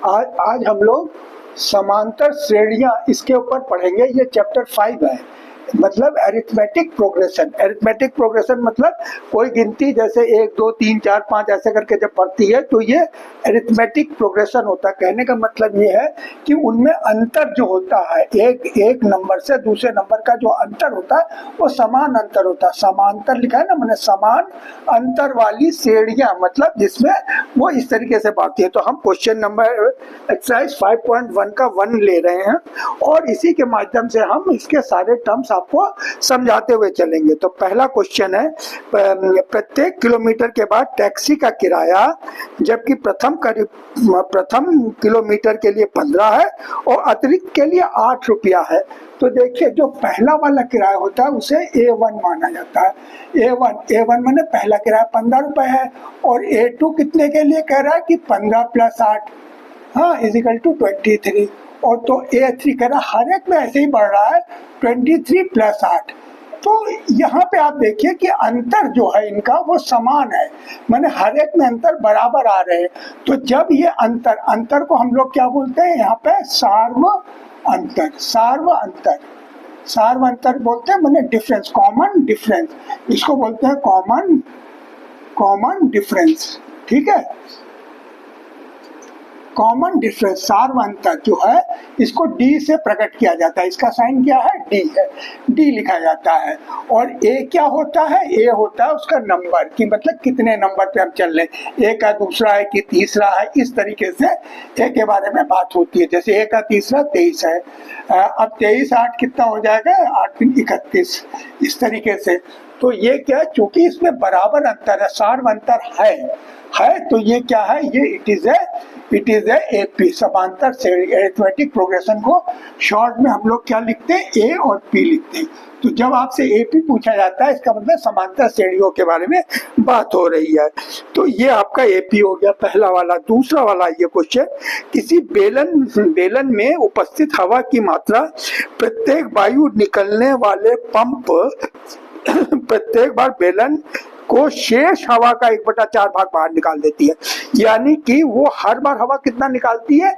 आज हम लोग समांतर श्रेणियां इसके ऊपर पढ़ेंगे। ये चैप्टर 5 है, मतलब अरिथमेटिक प्रोग्रेशन। अरिथमेटिक प्रोग्रेशन मतलब कोई गिनती जैसे 1 2 3 4 5 ऐसे करके जब बढ़ती है तो ये अरिथमेटिक प्रोग्रेशन होता है। कहने का मतलब ये है कि उनमें अंतर जो होता है, एक नंबर से दूसरे नंबर का जो अंतर होता है वो समान अंतर होता है। समांतर लिखा है ना, मैंने समान अंतर वाली श्रेणियां, मतलब जिसमें वो इस तरीके से बढ़ती है। तो हम क्वेश्चन नंबर एक्सरसाइज 5.1 का 1 ले रहे हैं और इसी के माध्यम से हम इसके सारे टर्म्स आपको समझाते हुए चलेंगे। तो पहला क्वेश्चन है, प्रत्येक किलोमीटर के बाद टैक्सी का किराया जबकि प्रथम किलोमीटर के लिए 15 है और अतिरिक्त के लिए 8 रुपया है। तो देखिए, जो पहला वाला किराया होता है उसे A1 माना जाता है। A1 माने पहला किराया 15 रुपए है और A2 कितने के लिए कह रहा है कि 15 + 8 हाँ इजिकल टू 23। और तो A3 कह रहा हर एक में ऐसे ही बढ़ रहा है 23 + 8। तो यहाँ पे आप देखिए कि अंतर जो है इनका वो समान है, माने हर एक में अंतर बराबर आ रहे हैं। तो जब ये अंतर को हम लोग क्या बोलते हैं यहाँ पे, सार्व अंतर बोलते हैं, माने डिफरेंस, कॉमन डिफरेंस, इसको बोलते हैं कॉमन डिफरेंस। ठीक है, कॉमन डिफरेंस, सार्व अंतर जो है इसको D से प्रकट किया जाता है। इसका साइन क्या है, D है, D लिखा जाता है। और A क्या होता है, A होता है उसका नंबर, की मतलब कितने नंबर पे हम चल रहे हैं, A का दूसरा है कि तीसरा है, इस तरीके से A के बारे में बात होती है। जैसे A का तीसरा 23 है, अब 23 8 कितना हो जाएगा, 8 × 31, इस तरीके से। तो ये क्या है, चूंकि इसमें बराबर अंतर है, सार्व अंतर है तो ये क्या है, ये इट इज ए AP, समांतर श्रेणी। अरिथमेटिक प्रोग्रेशन को शॉर्ट में हम लोग क्या लिखते हैं, A और P लिखते हैं। तो जब आपसे AP पूछा जाता है इसका मतलब समांतर श्रेणियों के बारे में बात हो रही है। तो ये आपका AP हो गया पहला वाला। दूसरा वाला ये क्वेश्चन, किसी बेलन में उपस्थित हवा की मात्रा प्रत्येक वायु निकलने वाले पंप प्रत्येक बार बेलन को शेष हवा का 1/4 भाग बाहर निकाल देती है। यानी कि वो हर बार हवा कितना निकालती है,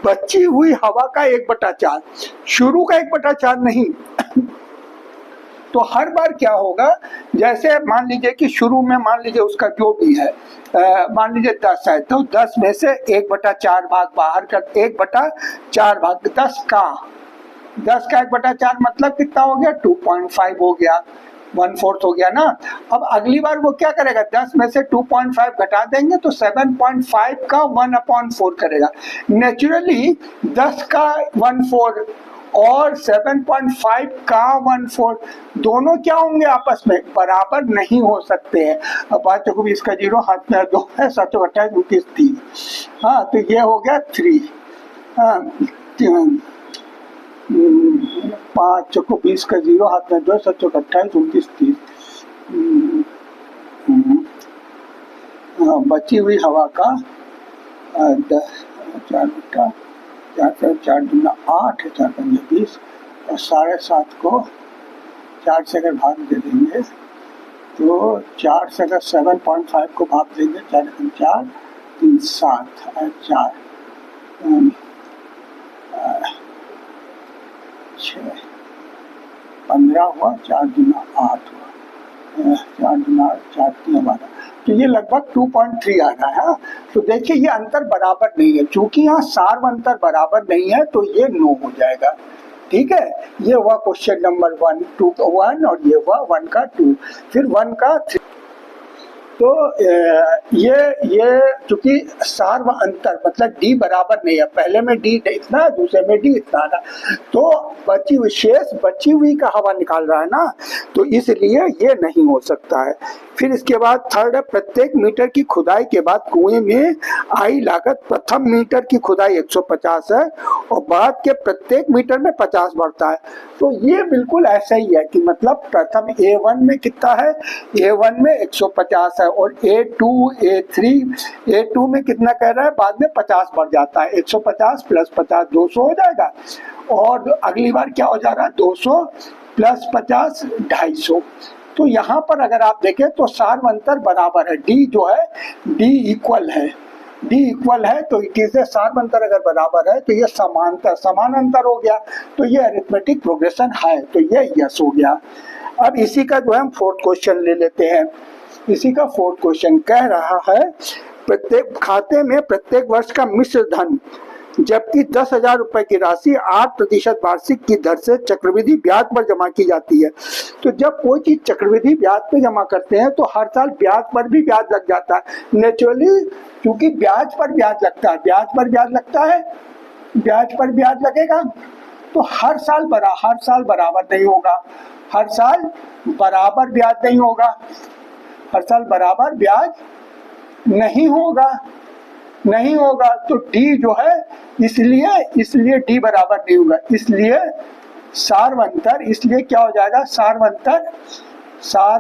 बची हुई हवा का 1/4, शुरू का 1/4 नहीं। तो हर बार क्या होगा, जैसे मान लीजिए कि शुरू में मान लीजिए उसका जो भी है, मान लीजिए 10 है, तो 10 में से 1/4 भाग बाहर कर, 1/4 भाग 10 का 1/4 मतलब कितना हो गया, 2.5 हो गया, 1/4 हो गया ना। अब अगली बार वो क्या करेगा, 10 में से 2.5 घटा देंगे तो 7.5 का 1/4 करेगा। नेचुरली 10 का 1/4 और 7.5 का 1/4 दोनों क्या होंगे, आपस में बराबर नहीं हो सकते हैं। अब 5 को 20 का 0 हाथ में 2 है, 7 28 29 3, हाँ तो ये हो गया 3, 5 को 20 का 0 हाथ में 2, 7 28 29 30, बची हुई हवा का 4 दूना 8, 4 पंजे 20 और 7.5 को 4 से अगर भाग दे देंगे तो 4 से अगर 7.5 को भाग देंगे, 4 4 3 7 4 6 15 हुआ, 4 दूना 8 हुआ, 4 दूना 4 3 12, तो ये लगभग 2.3 आ रहा है। तो देखिए ये अंतर बराबर नहीं है, चूंकि यहाँ सार्व अंतर बराबर नहीं है तो ये नो हो जाएगा। ठीक है, ये हुआ क्वेश्चन नंबर 1 2 का 1 और ये हुआ 1 का 2, फिर 1 का 3। तो ये चूंकि सार्व अंतर मतलब D बराबर नहीं है, पहले में D इतना दूसरे में D इतना ना, तो बची हुई का हवा निकाल रहा है ना, तो इसलिए ये नहीं हो सकता है। फिर इसके बाद थर्ड है, प्रत्येक मीटर की खुदाई के बाद कुएं में आई लागत प्रथम मीटर की खुदाई 150 है और बाद के प्रत्येक मीटर में 50 बढ़ता है। तो ये बिल्कुल ऐसा ही है कि मतलब प्रथम A1 में कितना है, A1 में 150 है और A2 A3 में कितना कह रहा है, बाद में 50 बढ़ जाता है, 150 + 50 200 हो जाएगा और अगली बार क्या हो जा रहा है, 200 + 50 250। तो यहाँ पर अगर आप देखें तो सार्व अंतर बराबर है, D जो है D इक्वल है, डी इक्वल है तो इट इज ए सार्व अंतर अगर बराबर है तो ये समांतर समान अंतर हो गया, तो ये अरिथमेटिक प्रोग्रेशन है, तो ये यस हो गया। अब इसी का जो है हम फोर्थ क्वेश्चन ले लेते हैं। इसी का फोर्थ क्वेश्चन कह रहा है प्रत्येक खाते में प्रत्येक वर्ष का मिश्र धन जबकि 10,000 रुपए की राशि 8% वार्षिक की दर से चक्रवृद्धि ब्याज पर जमा की जाती है। तो जब कोई चीज चक्रवृद्धि ब्याज पे जमा करते हैं तो हर साल ब्याज पर भी ब्याज लग जाता है नेचुरली, क्योंकि ब्याज पर ब्याज लगता है, ब्याज पर ब्याज लगता है, ब्याज पर ब्याज लगेगा तो हर साल बराबर नहीं होगा, हर साल बराबर ब्याज नहीं होगा, हर साल बराबर ब्याज नहीं होगा तो डी जो है इसलिए डी बराबर नहीं होगा, इसलिए सार्व अंतर, इसलिए क्या हो जाएगा सार्व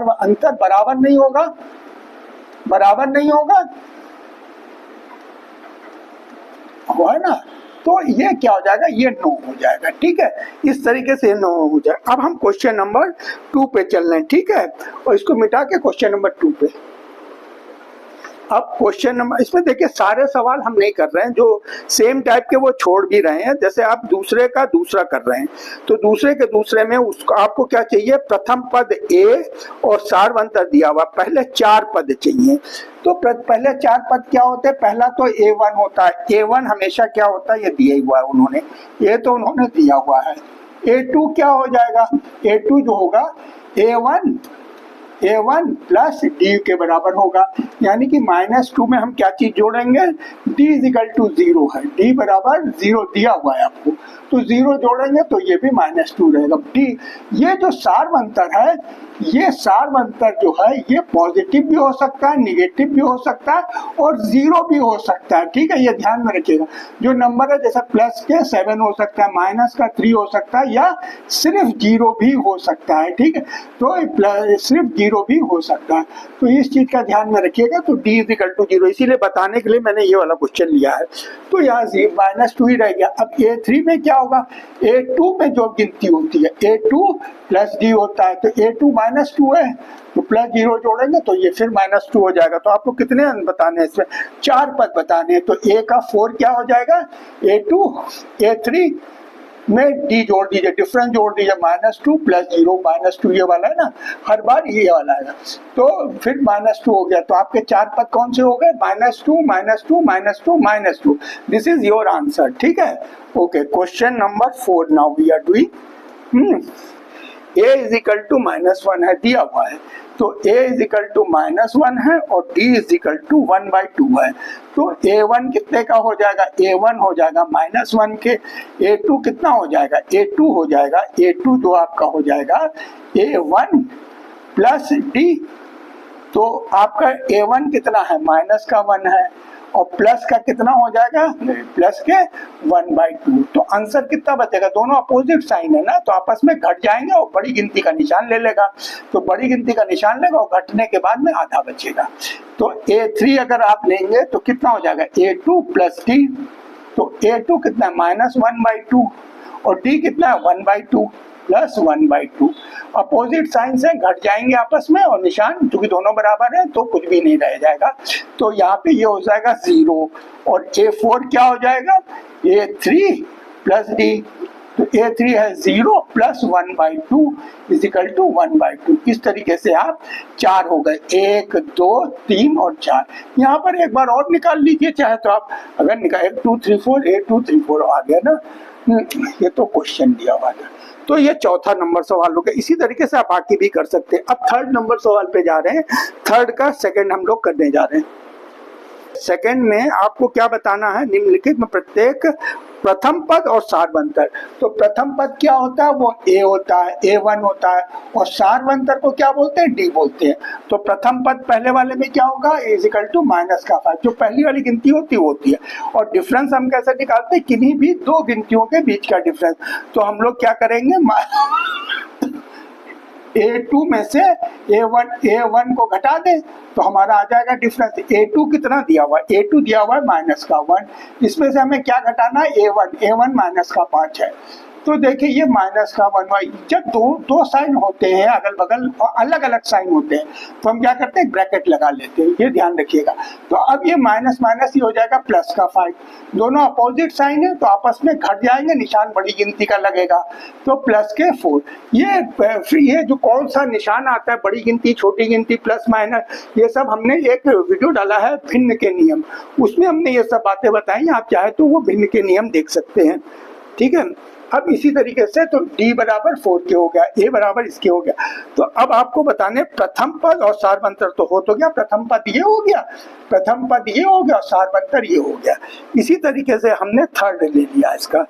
अंतर बराबर नहीं होगा, है ना। तो ये क्या हो जाएगा, ये नो हो जाएगा, ठीक है। इस तरीके से नो हो जाएगा। अब हम क्वेश्चन नंबर 2 पे चल रहे हैं, ठीक है, और इसको मिटा के क्वेश्चन नंबर 2 पे। अब क्वेश्चन नंबर, इसमें देखिए सारे सवाल हम नहीं कर रहे हैं, जो सेम टाइप के वो छोड़ भी रहे हैं। जैसे आप दूसरे का दूसरा कर रहे हैं तो दूसरे के दूसरे में उसको आपको क्या चाहिए, प्रथम पद ए और सार्व अंतर दिया हुआ, पहले 4 पद चाहिए। तो पहले 4 पद क्या होते हैं, पहला तो A1 होता है, A1 हमेशा क्या होता है, ये दिया हुआ है उन्होंने, ये तो उन्होंने दिया हुआ है। A2 क्या हो जाएगा, A2 जो होगा A1 प्लस डी के बराबर होगा, यानी कि -2 में हम क्या चीज जोड़ेंगे, d = 0 है, d बराबर 0 दिया हुआ है आपको, तो 0 जोड़ेंगे तो ये भी -2 रहेगा। डी ये जो सार्व अंतर है, ये सार्व अंतर जो है ये पॉजिटिव भी हो सकता है, निगेटिव भी हो सकता है और 0 भी हो सकता है, ठीक है, ये ध्यान में रखिएगा। जो नंबर है जैसे प्लस के 7 हो सकता है, माइनस का 3 हो सकता है, या सिर्फ 0 भी हो सकता है, ठीक है, तो सिर्फ 0 भी हो सकता है, तो इस चीज का ध्यान में रखिएगा। तो d = 0, इसीलिए बताने के लिए मैंने ये वाला क्वेश्चन लिया है। तो यहाँ -2 ही रह गया। अब A3 में क्या होगा, A2 में जो गिनती होती है A2 प्लस d होता है, तो A2 -2 है तो प्लस 0 जोड़ेंगे तो ये फिर -2 हो जाएगा। तो आपको कितने बताने हैं इसमें, 4 पद बताने हैं। तो A का 4 क्या हो जाएगा, A2 A3 में d जोड़ दीजिए, डिफरेंस जोड़ दीजिए, -2 प्लस 0 -2 ये वाला है ना, हर बार ये वाला है, तो फिर -2 हो गया। तो आपके 4 पद कौन से हो गए, -2 -2 दिस इज योर आंसर, ठीक है। Okay, question number 4 now we are doing. a = -1 है, दिया हुआ है, तो a = -1 है और d = 1/2 है। तो A1 कितने का हो जाएगा, A1 हो जाएगा -1 के, A2 कितना हो जाएगा, A2 हो जाएगा, A2 जो आपका हो जाएगा A1 प्लस d। तो आपका A1 कितना है, माइनस का 1 है और प्लस का कितना हो जाएगा, प्लस के 1/2। तो आंसर कितना बचेगा, दोनों अपोजिट साइन है ना, तो आपस में घट जाएंगे और बड़ी गिनती का निशान ले लेगा, तो बड़ी गिनती का निशान लेगा और घटने के बाद में आधा बचेगा। तो A3 अगर आप लेंगे तो कितना हो जाएगा, A2 प्लस d। तो A2 कितना है, -1/2 और d कितना है, 1/2 प्लस 1/2। अपोजिट साइन से घट जाएंगे आपस में और निशान क्योंकि दोनों बराबर है तो कुछ भी नहीं रह जाएगा। तो यहाँ पे ये हो जाएगा 0 और A4 क्या हो जाएगा, A3 प्लस d। तो A3 है 0 प्लस 1/2 = 1/2। इस तरीके से आप 4 हो गए, 1 2 3 और 4। यहाँ पर एक बार और निकाल लीजिए चाहे तो आप, अगर निकाल 1 2 3 4 1 2 3 4 आ गया ना, ये तो क्वेश्चन दिया हुआ है। तो ये चौथा नंबर सवाल हो गया। इसी तरीके से आप बाकी भी कर सकते हैं। अब 3rd नंबर सवाल पे जा रहे हैं। 3rd का 2nd हम लोग करने जा रहे हैं। 2nd में आपको क्या बताना है, निम्नलिखित में प्रत्येक प्रथम पद और सार्व अंतर। तो प्रथम पद क्या होता है, वो A होता है, A1 होता है, और सार्व अंतर को क्या बोलते हैं, D बोलते हैं। तो प्रथम पद पहले वाले में क्या होगा, A = -5, जो पहली वाली गिनती होती है। और डिफरेंस हम कैसे निकालते हैं, किन्हीं भी 2 गिनतियों के बीच का डिफरेंस। तो हम लोग क्या करेंगे, A2 में से A1 को घटा दे तो हमारा आ जाएगा डिफरेंस। A2 कितना दिया हुआ है, A2 दिया हुआ है -1, इसमें से हमें क्या घटाना है, A1 -5 है, तो देखिए ये माइनस का 1y, जब दो साइन होते हैं अगल बगल और अलग अलग साइन होते हैं तो हम क्या करते हैं, ब्रैकेट लगा लेते हैं, ये ध्यान रखिएगा। तो अब ये माइनस माइनस ही हो जाएगा प्लस का 5, दोनों अपोजिट साइन है तो आपस में घट जाएंगे, निशान बड़ी गिनती का लगेगा, तो प्लस के 4। ये जो कौन सा निशान आता है, बड़ी गिनती, छोटी गिनती, प्लस माइनस, ये सब हमने एक वीडियो डाला है भिन्न के नियम, उसमें हमने ये सब बातें बताई, आप चाहे तो वो भिन्न के नियम देख सकते हैं, ठीक है। अब इसी तरीके से तो d बराबर 4 के हो गया, a बराबर इसके हो गया। तो अब आपको बताने प्रथम पद और सारवंतर तो हो तो गया, प्रथम पद ये हो गया, प्रथम पद ये हो गया, सारवंतर ये हो गया। इसी तरीके से हमने थर्ड ले लिया, इसका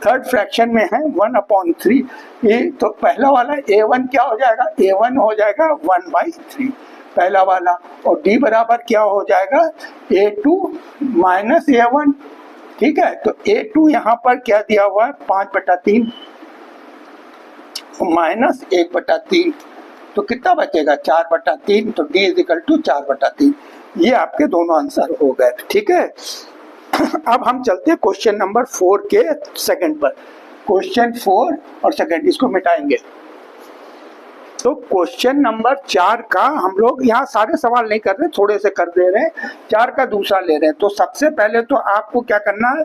थर्ड फ्रैक्शन में है 1/3, ये तो पहला वाला a1 क्या हो जाएगा, a1 हो जाएगा 1/3 पहला वाला, और d बराबर क्या हो जाएगा, a2 माइनस a1, ठीक है। तो a2 यहाँ पर क्या दिया हुआ है, 5/3 माइनस 1/3, तो कितना बचेगा, 4/3, तो d इज इक्वल टू 4/3। ये आपके दोनों आंसर हो गए, ठीक है। अब हम चलते हैं क्वेश्चन नंबर 4 के सेकंड पर। क्वेश्चन 4 और सेकंड इसको मिटाएंगे। तो क्वेश्चन नंबर 4 का हम लोग यहाँ सारे सवाल नहीं कर रहे, थोड़े से कर दे रहे हैं, 4 का दूसरा ले रहे हैं। तो सबसे पहले तो आपको क्या करना है,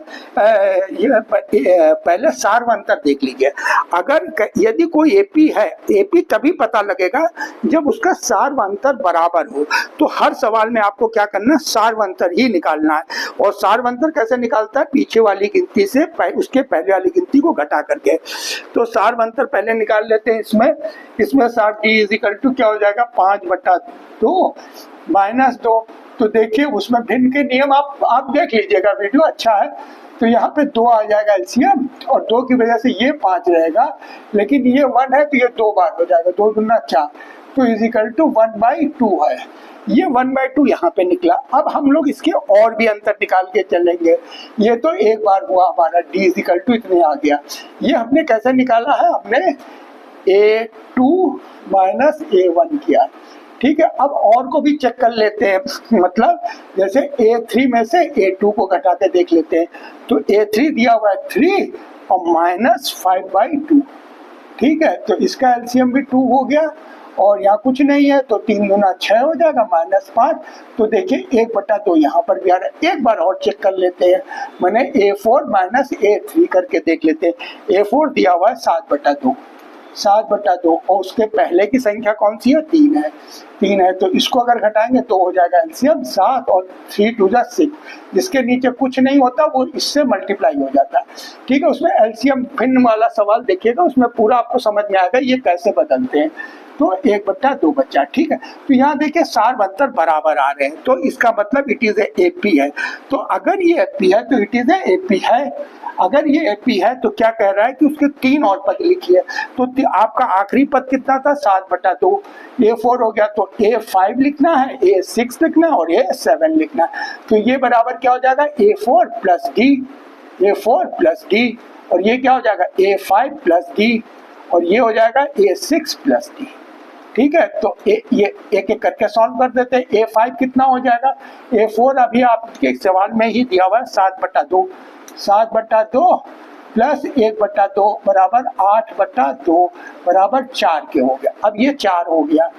पहले सारवंतर देख लीजिए। अगर यदि कोई एपी है, एपी तभी पता लगेगा जब उसका सारवंतर बराबर हो। तो हर सवाल में आपको क्या करना है, सारवंतर ही निकालना है। और सारवंतर कैसे निकालता है, पीछे वाली गिनती से उसके पहले वाली गिनती को घटा करके। तो सारवंतर पहले निकाल लेते हैं। इसमें d इज इक्वल टू क्या हो जाएगा, 5/2 माइनस 2। तो देखिए उसमें भिन्न के नियम आप देख लीजिएगा, वीडियो अच्छा है। तो यहाँ पे 2 आ जाएगा एलसीएम, और 2 की वजह से ये 5 रहेगा, लेकिन ये 1 है तो ये 2 बार हो जाएगा, 2 दूना 4, तो इज इक्वल टू 1/2 है। ये 1/2 यहाँ पे निकला। अब हम लोग इसके और भी अंतर निकाल के चलेंगे। ये तो एक बार हुआ हमारा, d इज इक्वल टू इतने आ गया। ये हमने कैसे निकाला है, हमने a2 माइनस a1 किया, ठीक है। अब और को भी चेक कर लेते हैं, मतलब जैसे a3 में से a2 को घटा के देख लेते हैं। तो a3 दिया हुआ है 3 और माइनस 5/2, ठीक है। तो इसका एलसीएम भी 2 हो गया, और यहाँ कुछ नहीं है तो 3 दूना 6 हो जाएगा, -5। तो देखिए 1/2 यहाँ पर भी आ रहा है। एक बार और चेक कर लेते हैं, मैंने a4 माइनस a3 करके देख लेते हैं। a4 दिया हुआ है 7/2, 7/2, और उसके पहले की संख्या कौन सी है, 3 है। तो इसको अगर घटाएंगे तो हो जाएगा एलसीएम 7 और 3 2 जा 6। जिसके नीचे कुछ नहीं होता वो इससे मल्टीप्लाई हो जाता है, ठीक है। उसमें एलसीएम भिन्न वाला सवाल देखिएगा, उसमें पूरा आपको समझ में आएगा ये कैसे बदलते हैं। तो 1/2 बचा, ठीक है। तो यहाँ देखिए सारवंतर बराबर आ रहे हैं, तो इसका मतलब इट इज एपी है। तो अगर ये एपी है तो इट इज एपी है। अगर ये एपी है तो क्या कह रहा है कि उसके 3 और पद लिखिए। तो आपका आखिरी पद कितना था, 7/2, a4 हो गया, तो a5 लिखना है, a6 लिखना है और a7 लिखना है। तो ये बराबर क्या हो जाएगा, a4 plus d, a4 plus d, और ये क्या हो जाएगा, a5 प्लस d, और ये हो जाएगा a6 प्लस d, ठीक है। तो ये एक एक करके सॉल्व कर देते हैं। a5 कितना हो जाएगा, a4 अभी आपके सवाल में ही दिया हुआ है 7/2, 7/2 प्लस 1/2 बराबर 8/2 बराबर 4 के हो गया। अब ये 4 हो गया,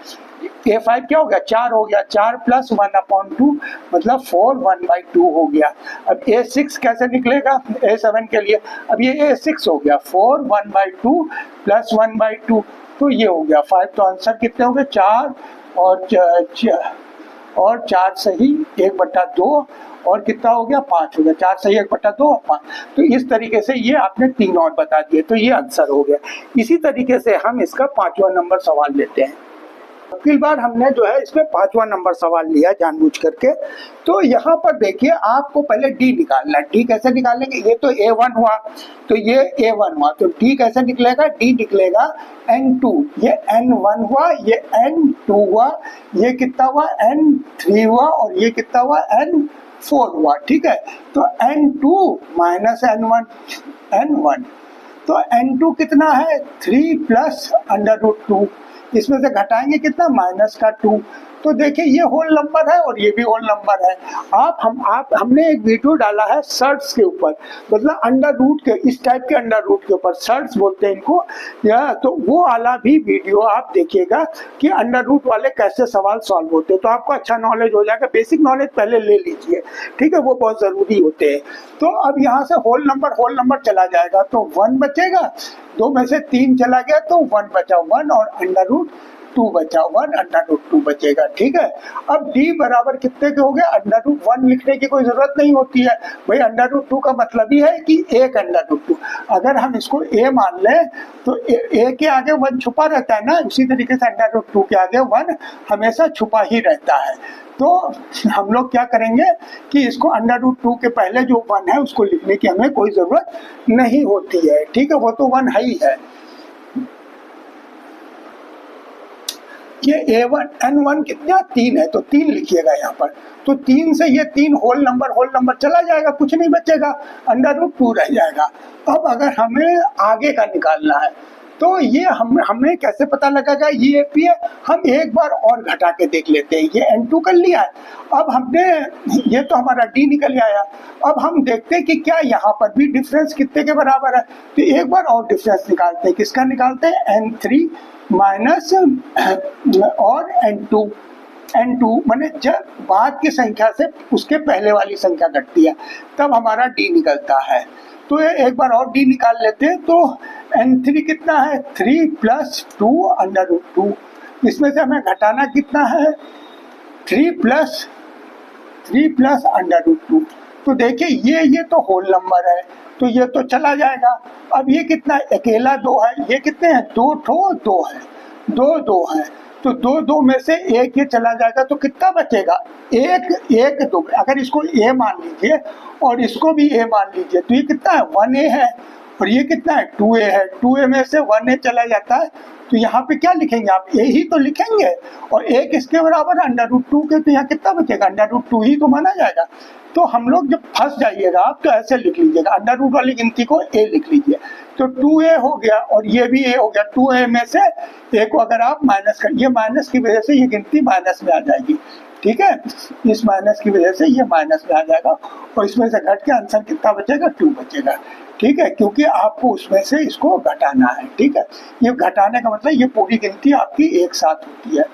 a5 क्या हो गया, 4 हो गया, 4 प्लस 1/2 मतलब 4 1/2 हो गया। अब a6 कैसे निकलेगा, a7 के लिए, अब ये a6 हो गया 4 1/2 प्लस 1/2, तो ये हो गया 5। तो आंसर कितने हो गए, 4 और 4 सही 1/2, और कितना हो गया, 5 हो गया, 4 सही 1/2 और 5। तो इस तरीके से ये आपने 3 और बता दिए, तो ये आंसर हो गया। इसी तरीके से हम इसका 5वां नंबर सवाल लेते हैं। अगली बार हमने जो है इसमें 5वां नंबर सवाल लिया जानबूझ करके। तो यहाँ पर देखिए आपको पहले डी निकालना है। डी कैसे निकालेंगे, ये तो a1 हुआ, तो ये a1 हुआ, तो डी कैसे निकलेगा, डी निकलेगा n2, ये n1 हुआ, ये n2 हुआ, ये कितना हुआ n3 हुआ, और ये कितना हुआ n4 हुआ, ठीक है। तो n2 माइनस n1, तो n2 कितना है 3 प्लस √2, इसमें से घटाएंगे कितना, -2, तो देखिए ये होल नंबर है और ये भी होल नंबर है। हमने एक वीडियो डाला है सर्ट्स के ऊपर, मतलब अंडर रूट के, इस टाइप के अंडर रूट के ऊपर सर्ट्स बोलते हैं इनको, या तो वो वाला भी वीडियो आप देखिएगा कि अंडर रूट वाले कैसे सवाल सॉल्व होते हैं, तो आपको अच्छा नॉलेज हो जाएगा। बेसिक नॉलेज पहले ले लीजिए, ठीक है, वो बहुत जरूरी होते हैं। तो अब यहाँ से होल नंबर चला जाएगा तो 1 बचेगा, 2 में से 3 चला गया तो 1 बचा, 1 और अंडर रूट 2 बचा, 1 अंडर रूट 2 बचेगा, ठीक है। अब d बराबर कितने के हो गए, अंडर रूट 1 लिखने की कोई जरूरत नहीं होती है भाई, अंडर रूट 2 का मतलब ही है कि 1 अंडर रूट 2। अगर हम इसको a मान लें तो a के आगे 1 छुपा रहता है ना, उसी तरीके से अंडर रूट 2 के आगे 1 हमेशा छुपा ही रहता है। तो हम लोग क्या करेंगे कि इसको अंडर रूट 2 के पहले जो 1 है उसको लिखने की हमें कोई जरूरत नहीं होती है, ठीक है, वो तो 1 है ही है। ये a1 n1 कितना 3 है तो 3 लिखिएगा यहाँ पर, तो 3 से ये 3 होल नंबर चला जाएगा, कुछ नहीं बचेगा, अंडर रूट 2 रह जाएगा। अब अगर हमें आगे का निकालना है तो ये हमें कैसे पता लगेगा ये AP है, हम एक बार और घटा के देख लेते हैं। ये n2 कर लिया है, अब हमने ये तो हमारा d निकल आया, अब हम देखते हैं कि क्या यहाँ पर भी डिफरेंस कितने के बराबर है, तो एक बार और डिफरेंस निकालते हैं। किसका निकालते हैं, n3 माइनस और n2 माने जब बाद की संख्या से उसके पहले वाली संख्या घटती है तब हमारा d निकलता है। तो एक बार और d निकाल लेते हैं, तो n3 कितना है, 3 प्लस 2 अंडर रूट 2, इसमें से हमें घटाना कितना है, 3 प्लस अंडर रूट 2। तो देखिए ये तो होल नंबर है तो ये तो चला जाएगा। अब ये कितना, अकेला 2 है, ये कितने हैं, 2 है, 2 है, तो 2 में से 1 ये चला जाएगा तो कितना बचेगा, 1 2। अगर इसको a मान लीजिए और इसको भी a मान लीजिए तो ये कितना है, 1a है, और ये कितना है, 2a है, 2a में से 1a चला जाता है तो यहाँ पे क्या लिखेंगे आप, a ही तो लिखेंगे, और 1 इसके बराबर अंडर रूट 2 के, तो यहाँ कितना बचेगा, अंडर रूट 2 ही तो माना जाएगा। तो हम लोग जब फंस जाइएगा आप तो ऐसे लिख लीजिएगा, अंडर रूट वाली गिनती को a लिख लीजिए, तो 2a हो गया और ये भी a हो गया, 2a में से a को अगर आप माइनस कर, ये माइनस की वजह से ये गिनती माइनस में आ जाएगी, ठीक है, इस माइनस की वजह से ये माइनस में आ जाएगा, और इसमें से घट के आंसर कितना बचेगा, 2 बचेगा, ठीक है, क्योंकि आपको उसमें से इसको घटाना है, ठीक है। ये घटाने का मतलब ये पूरी गिनती आपकी एक साथ होती है,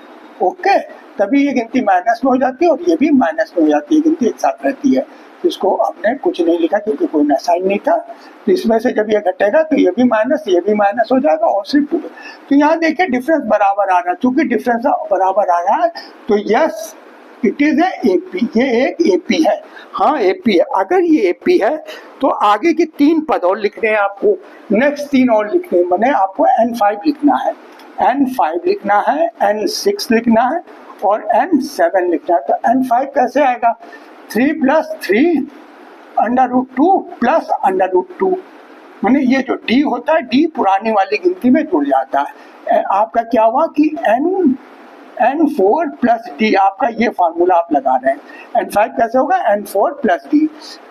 ओके, तभी ये गिनती माइनस में हो जाती है और ये भी माइनस में हो जाती है, गिनती एक साथ रहती है। इसको हमने कुछ नहीं लिखा क्योंकि कोई साइन नहीं था, तो इसमें से जब ये घटेगा तो ये भी माइनस हो जाएगा और सिर्फ 2। तो यहाँ देखिए डिफरेंस बराबर आ रहा है, चूंकि डिफरेंस बराबर आ रहा है तो यस इट इज AP, ये एक AP है, हाँ AP है। अगर ये AP है तो आगे की 3 पद और लिखने हैं आपको, नेक्स्ट 3 और लिखने हैं, मैंने आपको n5 लिखना है, n5 लिखना है, n6 लिखना है और n7 लिखना है। तो n5 कैसे आएगा, 3 plus 3 under root 2 plus under root 2, माने ये जो d होता है d पुरानी वाली गिनती में जुड़ जाता है। आपका क्या हुआ कि n4 प्लस d, आपका ये फार्मूला आप लगा रहे हैं, n5 कैसे होगा, n4 प्लस d।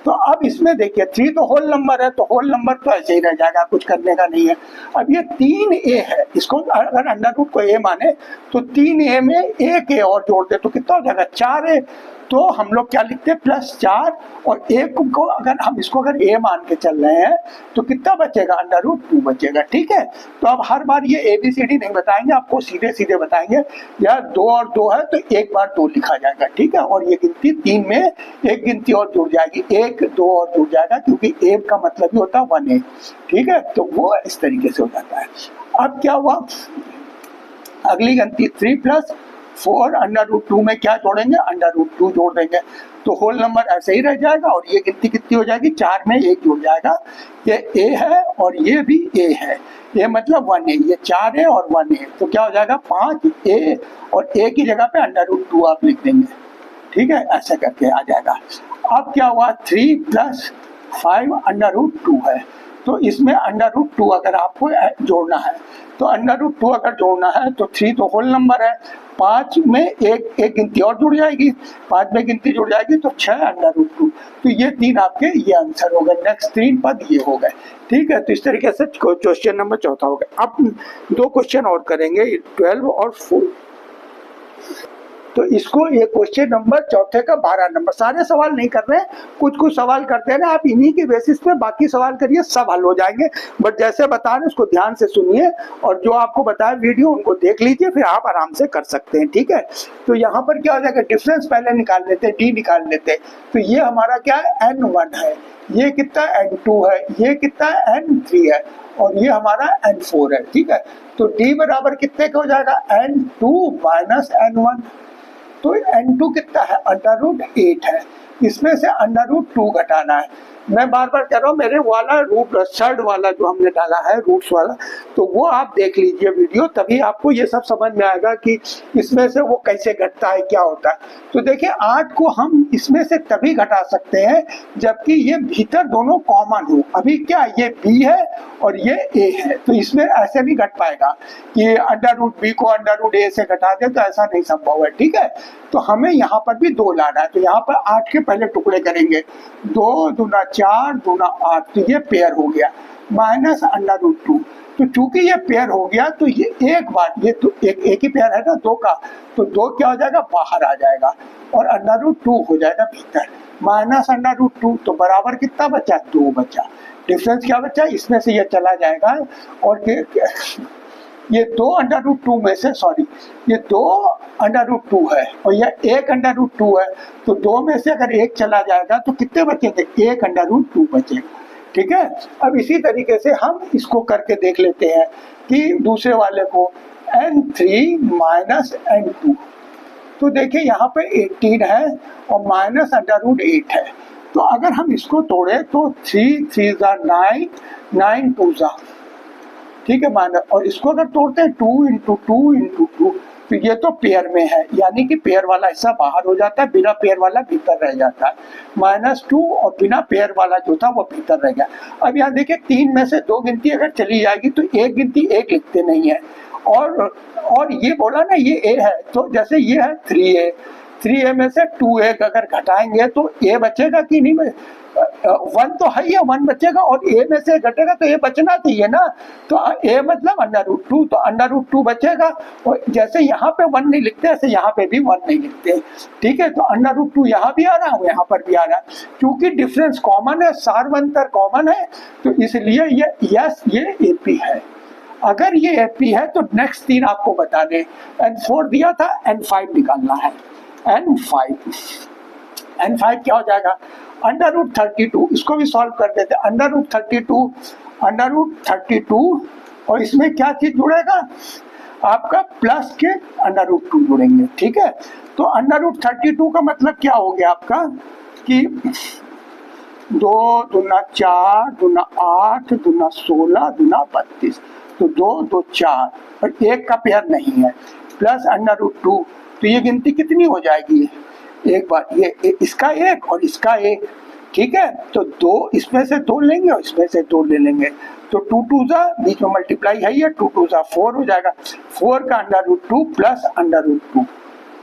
तो अब इसमें देखिए 3 तो होल नंबर है, तो होल नंबर तो ऐसे ही रह जाएगा, कुछ करने का नहीं है। अब ये 3a है, इसको अगर अंडर रूट को a माने तो 3a में एक a और जोड़ दे तो कितना हो जाएगा, 4a। तो हम लोग क्या लिखते हैं, +4, और एक को अगर हम इसको अगर a मान के चल रहे हैं तो कितना बचेगा, अंडर रूट 2 बचेगा, ठीक है। तो अब हर बार ये ABCD नहीं बताएंगे, आपको सीधे सीधे बताएंगे, या 2 और 2 है तो एक बार 2 लिखा जाएगा, ठीक है, और ये गिनती 3 में एक गिनती और जुड़ जाएगी, 1 2 और जुड़ जाएगा, क्योंकि a का मतलब ही होता है 1a, ठीक है। तो वो इस तरीके से हो जाता है। अब क्या हुआ, अगली गिनती 3 प्लस 4 अंडर रूट 2 में क्या जोड़ेंगे, अंडर रूट 2 जोड़ देंगे, तो होल नंबर ऐसे ही रह जाएगा, और ये गिनती कितनी हो जाएगी, 4 में 1 जुड़ जाएगा, ये a है और ये भी a है, ये मतलब 1a, ये 4 है और 1a, तो क्या हो जाएगा 5a, और a की जगह पे अंडर रूट 2 आप लिख देंगे, ठीक है, ऐसे करके आ जाएगा। अब क्या हुआ, 3 प्लस 5 अंडर रूट 2 है, तो इसमें अंडर रूट 2 अगर आपको जोड़ना है, तो अंडर रूट 2 अगर जोड़ना है तो 3 तो होल नंबर है, 5 में एक गिनती और जुड़ जाएगी, 5 में गिनती जुड़ जाएगी तो 6 अंडर रूट 2। तो ये 3 आपके ये आंसर हो गए, नेक्स्ट 3 पद ये हो गए, ठीक है। तो इस तरीके से क्वेश्चन नंबर 4 हो गया। अब 2 क्वेश्चन और करेंगे, 12 और 4। तो इसको ये क्वेश्चन नंबर चौथे का 12 नंबर, सारे सवाल नहीं कर रहे हैं, कुछ कुछ सवाल करते हैं ना, आप इन्हीं की बेसिस पे बाकी सवाल करिए, सब हल हो जाएंगे। बट जैसे बता रहे उसको ध्यान से सुनिए, और जो आपको बताया वीडियो उनको देख लीजिए, फिर आप आराम से कर सकते हैं, ठीक है। तो यहाँ पर क्या हो जाएगा, डिफरेंस पहले निकाल लेते हैं, डी निकाल लेते हैं। तो ये हमारा क्या है, N1 है, ये कितना N2 है, ये कितना N3 है, और ये हमारा N4 है, ठीक है। तो D बराबर कितने का हो जाएगा, N2 माइनस N1। तो N2 कितना है, √8 है, इसमें से √2 घटाना है। मैं बार बार कह रहा हूँ, मेरे वाला रूट शर्ट वाला जो हमने डाला है रूट्स वाला, तो वो आप देख लीजिए वीडियो, तभी आपको ये सब समझ में आएगा कि इसमें से वो कैसे घटता है, क्या होता है। तो देखिए 8 को हम इसमें से तभी घटा सकते हैं जबकि ये भीतर दोनों कॉमन हो। अभी क्या ये B है और ये A है, तो इसमें ऐसे नहीं घट पाएगा कि √B को √A से घटा दे, तो ऐसा नहीं संभव है, ठीक है। तो हमें यहाँ पर भी 2 लाना है, तो यहाँ पर 8 के पहले टुकड़े करेंगे, 2 दूना 4 दूना 8, तो ये पेयर हो गया, माइनस √2। तो चूंकि ये पेयर हो गया, तो ये एक बार ये तो एक ही पेयर है ना 2 का, तो 2 क्या हो जाएगा, बाहर आ जाएगा, और √2 हो जाएगा भीतर, माइनस √2। तो बराबर कितना बचा, 2 बचा। डिफरेंस क्या बचा, इसमें से ये चला जाएगा, और ये 2 √2 में से, सॉरी, ये 2 √2 है और ये 1 √2 है, तो 2 में से अगर 1 चला जाएगा तो कितने बचेंगे, 1 √2 बचेगा, ठीक है। अब इसी तरीके से हम इसको करके देख लेते हैं कि दूसरे वाले को, N3 माइनस N2। तो देखिए यहाँ पे 18 है और माइनस √8 है, तो अगर हम इसको तोड़े तो 3 3 9 9 2, ठीक है, माइनस, और इसको अगर तोड़ते हैं 2 × 2 × 2, तो ये तो पेयर में है, यानी कि पेयर वाला हिस्सा बाहर हो जाता है, बिना पेयर वाला भीतर रह जाता है, -2, और बिना पेयर वाला जो था वो भीतर रह गया। अब यहाँ देखिए 3 में से 2 गिनती अगर चली जाएगी तो एक गिनती 1 लिखते नहीं है, और ये बोला ना ये A है, तो जैसे ये है 3A, 3A में से 2A अगर घटाएंगे तो A बचेगा कि नहीं, 1 तो है ही, 1 बचेगा, और A में से घटेगा तो A बचना चाहिए ना, तो A मतलब √2, तो √2 बचेगा, और जैसे यहाँ पे 1 नहीं लिखते ऐसे यहाँ पे भी 1 नहीं लिखते, ठीक है। तो √2 यहाँ भी आ रहा है, यहाँ पर भी आ रहा है, क्योंकि डिफरेंस कॉमन है, सार्वंतर कॉमन है, तो इसलिए ये यस ये AP है। अगर ये AP है तो नेक्स्ट 3 आपको बता दें, N4 दिया था, N5 निकालना है, N5 क्या हो जाएगा, √32, इसको भी सॉल्व कर देते हैं, √32 और इसमें क्या चीज जुड़ेगा, आपका प्लस के √2 जुड़ेंगे, ठीक है। तो √32 का मतलब क्या हो गया आपका कि 2 दूना 4 दूना 8 दूना 16 दूना 32, तो 2 2 4, और 1 का पेयर नहीं है, प्लस √2, तो ये गिनती कितनी हो जाएगी, एक बार ये इसका 1 और इसका 1, ठीक है। तो 2 इसमें से 2 लेंगे और इसमें से 2 ले लेंगे, तो 2 2 बीच में मल्टीप्लाई है, ये 2 2 4 हो जाएगा, 4 का √2 प्लस √2,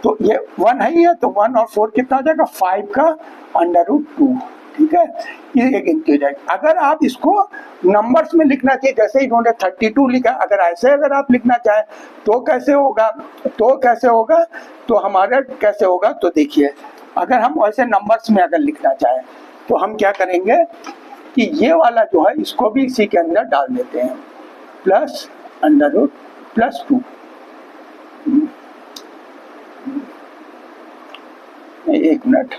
तो ये 1 है ही है, तो 1 और 4 कितना हो जाएगा, 5 का √2, ठीक है। ये गिनती हो जाएगी। अगर आप इसको नंबर्स में लिखना चाहिए, जैसे इन्होंने 32 लिखा, अगर ऐसे अगर आप लिखना चाहें तो कैसे होगा, तो हमारा कैसे होगा, तो देखिए अगर हम ऐसे नंबर्स में अगर लिखना चाहें तो हम क्या करेंगे कि ये वाला जो है इसको भी इसी के अंदर डाल देते हैं, प्लस √+2, एक मिनट,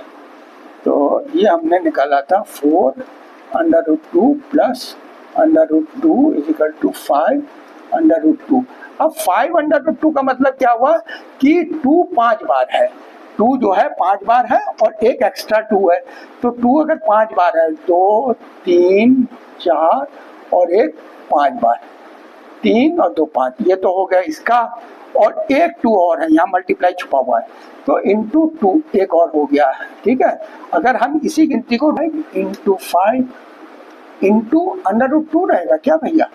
तो ये हमने निकाला था 4 √2 प्लस √2 इक्वल टू 5 √2। अब 5 √2 का मतलब क्या हुआ कि 2 5 बार है, 2 जो है 5 बार है और एक एक्स्ट्रा 2 है, तो 2 अगर 5 बार है, 2 3 4 और एक 5 बार, 3 और 2 5, ये तो हो गया इसका, और एक 2 और है, यहाँ मल्टीप्लाई छुपा हुआ है, तो इंटू 2 एक और हो गया है, ठीक है। अगर हम इसी गिनती को इंटू 5 इंटू √2 रहेगा क्या भैया,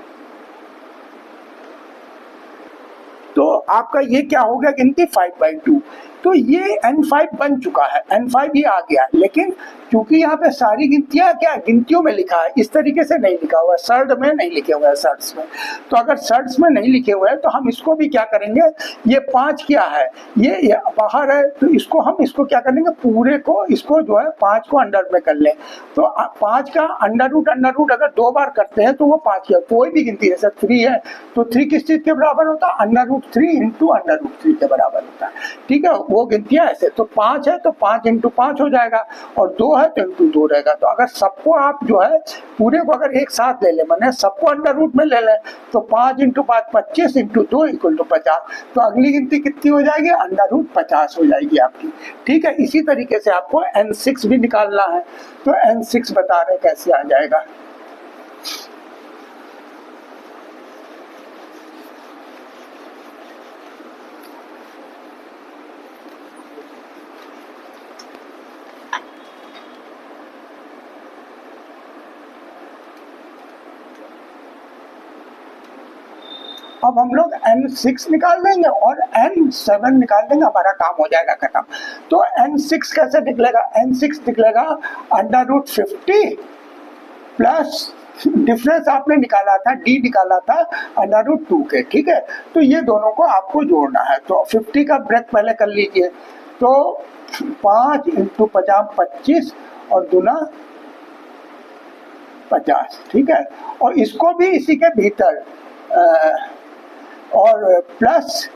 तो आपका ये क्या हो गया गिनती 5/2, तो ये N5 बन चुका है, N5 ये आ गया, लेकिन क्योंकि यहाँ पे सारी गिनतियाँ क्या गिनतियों में लिखा है, इस तरीके से नहीं लिखा हुआ है, सर्ड में नहीं लिखे हुए हैं, सर्ड्स में। तो अगर सर्ड्स में नहीं लिखे हुए हैं तो हम इसको भी क्या करेंगे, ये 5 क्या है, ये बाहर है, तो इसको क्या करेंगे, पूरे को इसको जो है 5 को अंडर में कर लें। तो 5 का अंडर रूट अगर 2 बार करते हैं तो वो 5 है। कोई भी गिनती, जैसे 3 है तो 3 किस चीज के बराबर होता है, √3 इंटू √3 के बराबर होता है, ठीक है। वो गिनतियां ऐसे, तो 5 है तो 5 इंटू 5 हो जाएगा, और 2 है तो इंटू 2 रहेगा। तो अगर सबको आप जो है पूरे को अगर एक साथ ले लें, मैंने सबको अंडर रूट में ले लें, तो 5 इंटू 5 25 इंटू 2 इक्वल टू 50। तो अगली गिनती कितनी हो जाएगी, √50 हो जाएगी आपकी, ठीक है। इसी तरीके से आपको N6 भी निकालना है, तो N6 बता रहे कैसे आ जाएगा। अब हम लोग N6 निकाल देंगे और N7 निकाल देंगे, हमारा काम हो जाएगा खत्म। तो N6 कैसे निकलेगा, N6 निकलेगा √50 प्लस डिफरेंस आपने निकाला था, D निकाला था √2 के, ठीक है। तो ये दोनों को आपको जोड़ना है, तो 50 का ब्रेक पहले कर लीजिए, तो 5 इंटू 50 25 और दूना 50, ठीक है। और इसको भी इसी के भीतर और प्लस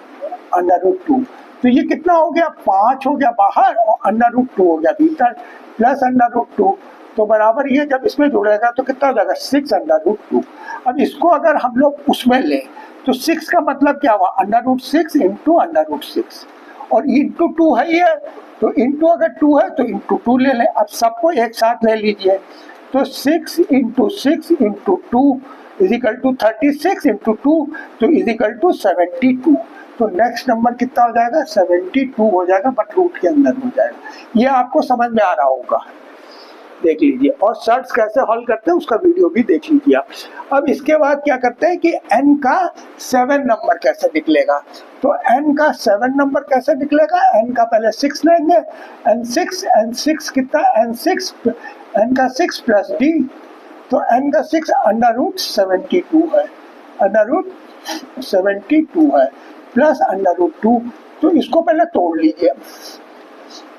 √2, तो ये कितना हो गया, 5 हो गया बाहर और √2 हो गया भीतर, प्लस √2, तो बराबर ये जब इसमें जुड़ेगा तो कितना हो जाएगा, 6 √2। अब इसको अगर हम लोग उसमें लें तो 6 का मतलब क्या हुआ, √6 इंटू √6, और इंटू 2 है ये, तो इंटू अगर 2 है तो इंटू 2 ले लें। अब सबको एक साथ ले लीजिए, तो 6 into 6 into 2 is equal to 36 into 2, तो इज इक्वल टू 72। तो नेक्स्ट नंबर कितना हो जाएगा, 72 हो जाएगा, बट रूट के अंदर हो जाएगा। ये आपको समझ में आ रहा होगा, देख लीजिए। और सर्ट्स कैसे हल करते हैं उसका वीडियो भी देख लीजिए आप। अब इसके बाद क्या करते हैं कि n का 7 नंबर कैसे निकलेगा, तो n का 7 नंबर कैसे निकलेगा, n का पहले 6 लेंगे, n6 कितना, n का 6 प्लस d, तो n का 6 √72 है, √72 है प्लस √2, तो इसको पहले तोड़ लीजिए।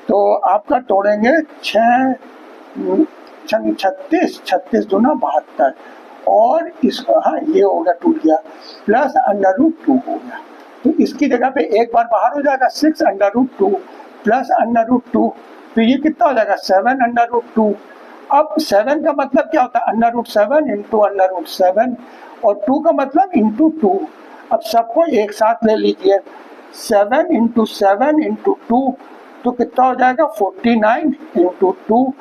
तो आपका तोड़ेंगे 36 दूना 72, और इसका हाँ ये हो गया, टूट गया, प्लस √2 हो गया। तो इसकी जगह पे एक बार बाहर हो जाएगा, 6 √2 प्लस √2, तो ये कितना हो जाएगा, 7 √2। अब 7 का मतलब क्या होता है, √7 इंटू √7, और 2 का मतलब इंटू 2। अब सबको एक साथ ले लीजिए, 7 इंटू 7 इंटू 2, तो कितना हो जाएगा, 49 इंटू 2,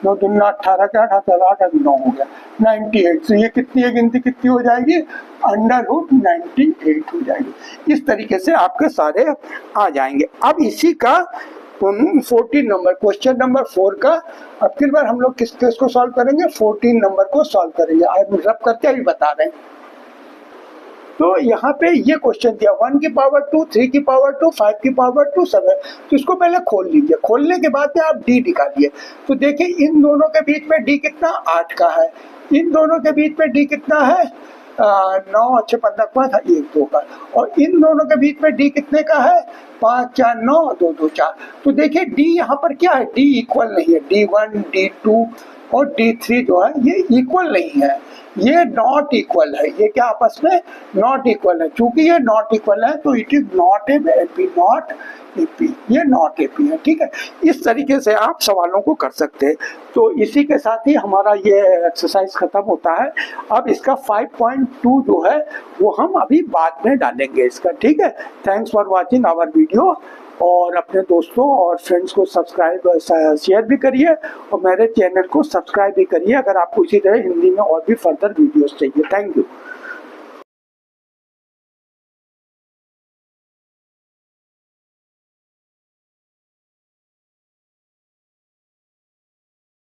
9 दूना 18 का 8 9 हो गया 98। तो ये कितनी है, गिनती कितनी हो जाएगी, √98 हो जाएगी। इस तरीके से आपके सारे आ जाएंगे। अब इसी का 14 नंबर, क्वेश्चन नंबर 4 का अब किस बार हम लोग किस को सॉल्व करेंगे, 14 नंबर को सॉल्व करेंगे। आप रब करके अभी बता रहे हैं। तो यहाँ पे ये क्वेश्चन दिया 1 की पावर 2, 3 की पावर 2, 5 की पावर 2, 7। तो इसको पहले खोल लीजिए, खोलने के बाद में आप डी निकालिए। तो देखिए इन दोनों के बीच में डी कितना, 8 का है, इन दोनों के बीच में डी कितना है, 9 अच्छे 15 5 1 2 का, और इन दोनों के बीच में डी कितने का है, 5 4 9 2 2 4। तो देखिए डी यहाँ पर क्या है, डी इक्वल नहीं है, D1 D2 और D3 जो है ये इक्वल नहीं है, ये नॉट इक्वल है। ये क्या आपस में नॉट इक्वल है, चूंकि ये नॉट इक्वल है तो it is not AP, not AP, ये नॉट एपी है, ठीक है। इस तरीके से आप सवालों को कर सकते हैं। तो इसी के साथ ही हमारा ये एक्सरसाइज खत्म होता है। अब इसका 5.2 जो है वो हम अभी बाद में डालेंगे इसका, ठीक है। Thanks for watching our video, और अपने दोस्तों और फ्रेंड्स को सब्सक्राइब शेयर भी करिए, और मेरे चैनल को सब्सक्राइब भी करिए अगर आपको इसी तरह हिंदी में और भी फर्दर वीडियोस चाहिए। Thank you.